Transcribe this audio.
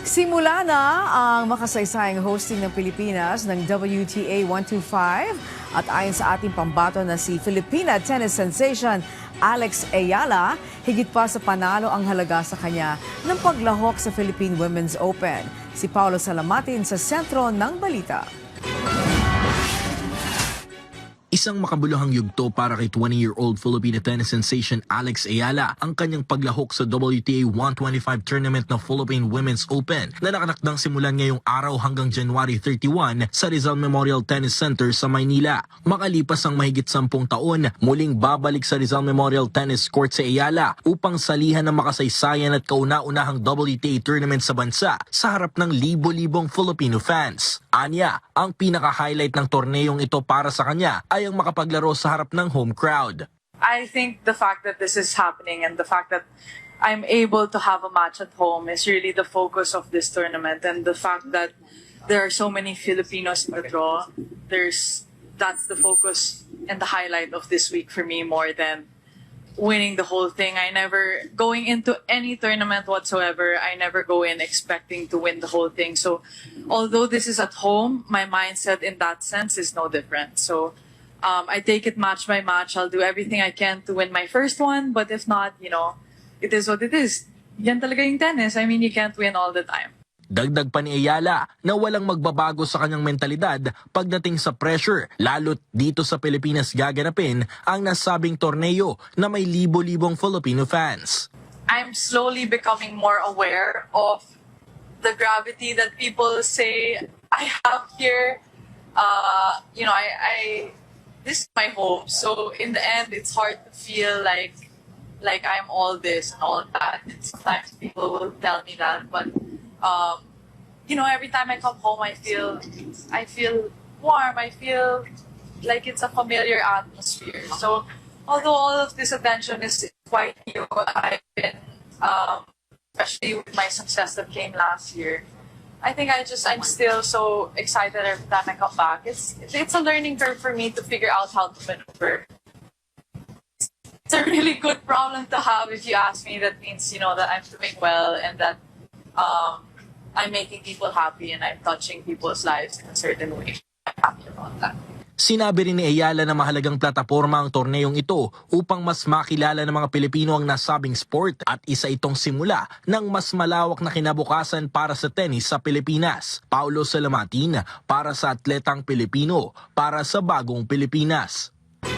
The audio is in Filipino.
Simula na ang makasaysayang hosting ng Pilipinas ng WTA 125 at ayon sa ating pambato na si Filipina tennis sensation Alex Ayala, higit pa sa panalo ang halaga sa kanya ng paglahok sa Philippine Women's Open. Si Paulo Salamatin sa sentro ng balita. Isang makabuluhang yugto para kay 20-year-old Filipino tennis sensation Alex Ayala ang kanyang paglahok sa WTA 125 tournament ng Philippine Women's Open na nakanakdang simulan ngayong araw hanggang January 31 sa Rizal Memorial Tennis Center sa Maynila. Makalipas ang mahigit 10 taon, muling babalik sa Rizal Memorial Tennis Court si Ayala upang salihan ng makasaysayan at kauna-unahang WTA tournament sa bansa sa harap ng libo-libong Filipino fans. Anya, ang pinaka-highlight ng torneyong ito para sa kanya ay ang makapaglaro sa harap ng home crowd. I think the fact that this is happening and the fact that I'm able to have a match at home is really the focus of this tournament, and the fact that there are so many Filipinos in the draw, that's the focus and the highlight of this week for me more than winning the whole thing. Going into any tournament whatsoever, I never go in expecting to win the whole thing. So although this is at home, my mindset in that sense is no different. So I take it match by match. I'll do everything I can to win my first one. But if not, it is what it is. Yan talaga yung tennis. I mean, you can't win all the time. Dagdag pa ni Ayala na walang magbabago sa kanyang mentalidad pagdating sa pressure, lalo't dito sa Pilipinas gaganapin ang nasabing torneo na may libo-libong Filipino fans. I'm slowly becoming more aware of the gravity that people say I have here. This is my home. So in the end, it's hard to feel like I'm all this and all that. And sometimes people will tell me that, but every time I come home, I feel warm. I feel like it's a familiar atmosphere. So although all of this attention is quite new, I've been, especially with my success that came last year, I think I'm still so excited every time I come back. It's a learning curve for me to figure out how to maneuver. It's a really good problem to have if you ask me. That means, that I'm doing well and that I'm making people happy and I'm touching people's lives in a certain way. I'm happy about that. Sinabi rin ni Ayala na mahalagang plataporma ang torneyong ito upang mas makilala ng mga Pilipino ang nasabing sport at isa itong simula ng mas malawak na kinabukasan para sa tennis sa Pilipinas. Paulo Salamatin para sa Atletang Pilipino para sa Bagong Pilipinas.